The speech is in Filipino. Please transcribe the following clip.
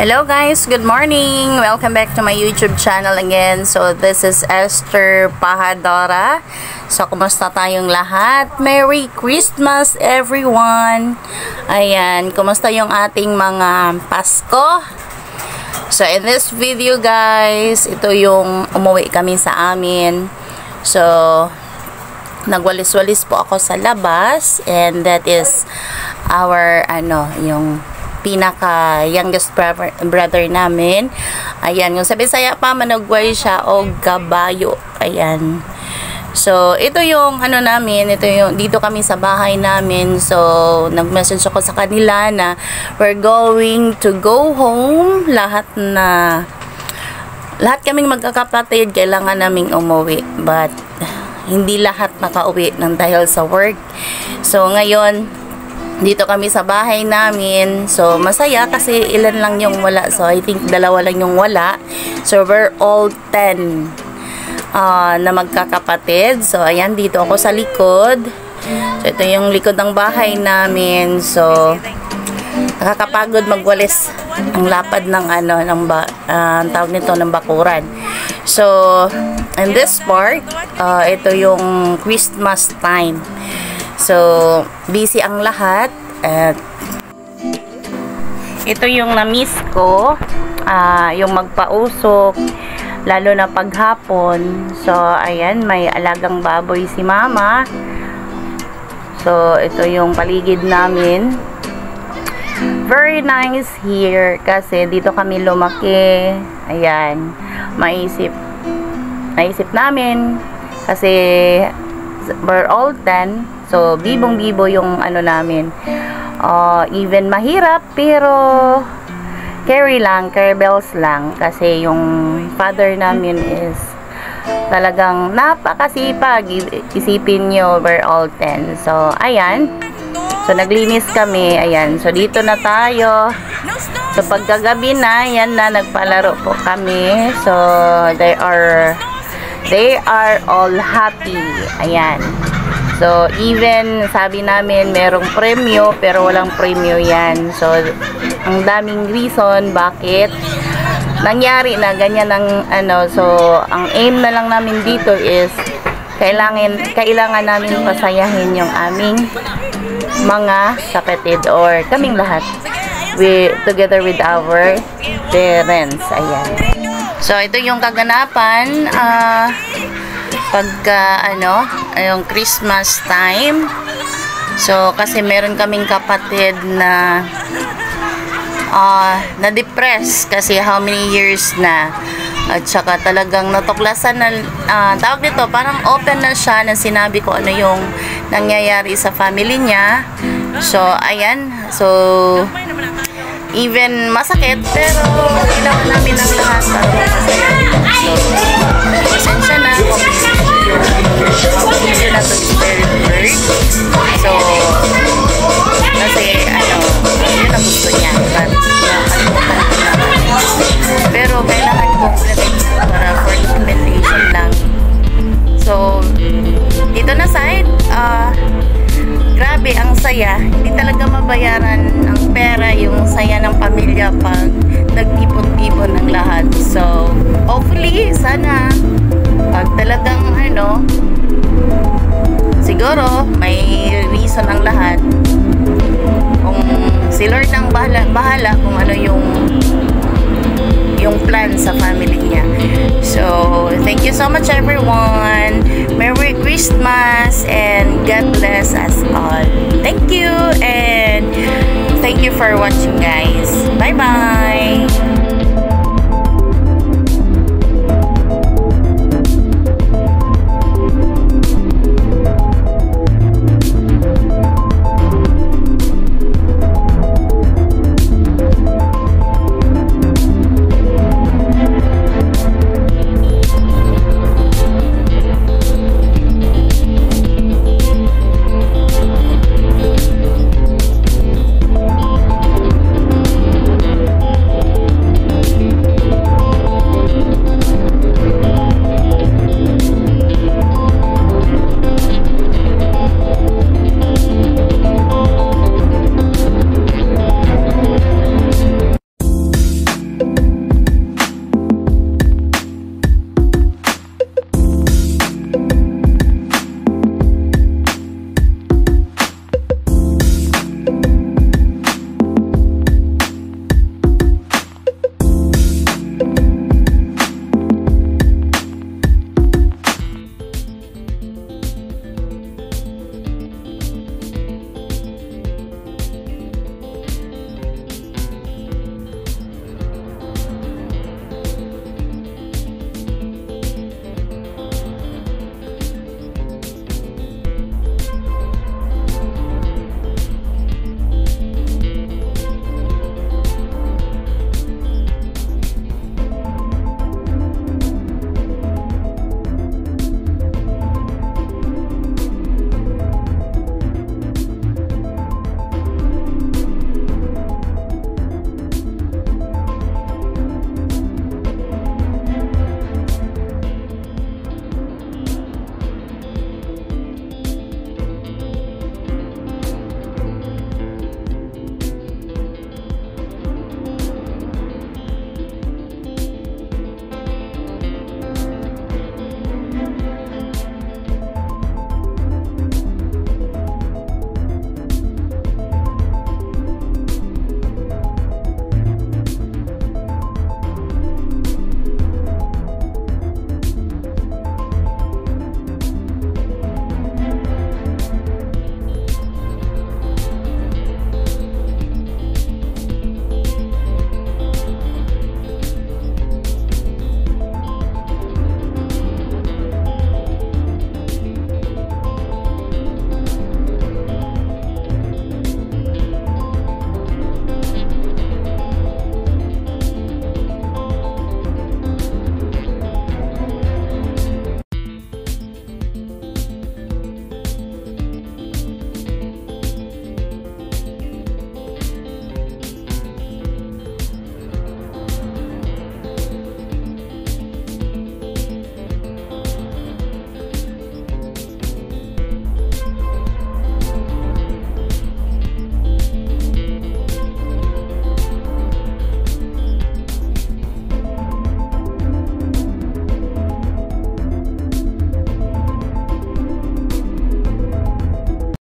Hello guys, good morning! Welcome back to my YouTube channel again. So this is Esther Pahadora. So kumusta tayong lahat? Merry Christmas everyone! Ayan, kumusta yung ating mga Pasko? So in this video guys, ito yung umuwi kami sa amin. So nagwalis-walis po ako sa labas, and that is our yung pinaka youngest brother namin. Ayan, yung sa Bisaya pa managway siya o gabayo. Ayan. So ito yung namin, ito yung dito kami sa bahay namin. So nag-message ako sa kanila na we're going to go home. Lahat kaming magkakapatid kailangan naming umuwi, but hindi lahat nakauwi ng dahil sa work. So ngayon dito kami sa bahay namin. So masaya kasi ilan lang yung wala. So I think dalawa lang yung wala. So we're all 10 na magkakapatid. So ayan, dito ako sa likod. So ito yung likod ng bahay namin. So nakakapagod magwalis ang lapad ng tawag nito ng bakuran. So in this part, ito yung Christmas time. So, busy ang lahat. At ito yung na-miss ko, yung magpausok, lalo na paghapon. So, ayan, may alagang baboy si mama. So, ito yung paligid namin. Very nice here kasi dito kami lumaki. Ayan, naisip namin kasi we're all 10. So, bibong-bibo yung namin. Even mahirap, pero carry bells lang. Kasi yung father namin is talagang napakasipag. Isipin nyo, we're all 10. So, ayan. So, naglinis kami. Ayan. So, dito na tayo. So, pagkagabi na, yan na, nagpalaro po kami. So, they are all happy. Ayan. So, even sabi namin merong premyo, pero walang premyo yan. So, ang daming reason bakit nangyari na ganyan ang So, ang aim na lang namin dito is kailangan namin pasayahin yung aming mga kapatid or kaming lahat together with our parents. Ayan. So, ito yung kaganapan pagka yung Christmas time. So kasi meron kaming kapatid na na-depress kasi how many years na, at saka talagang natuklasan na tawag nito, parang open na siya na sinabi ko ano yung nangyayari sa family niya. So ayan, so even masakit, pero ginawa namin ang lahat para masaya. So pasensya na kung hindi na to very word. So kasi yun ang gusto niya, pero kailangan kong para for documentation lang. So dito na side, grabe ang saya. Hindi talaga mabayaran ng pera yung saya ng pamilya pag nagtipon-tipon ng lahat. So hopefully sana pag talagang siguro may reason ang lahat, kung si Lord ang bahala kung ano yung plan sa family niya. So thank you so much everyone. Merry Christmas and God bless us all. Thank you, and thank you for watching guys.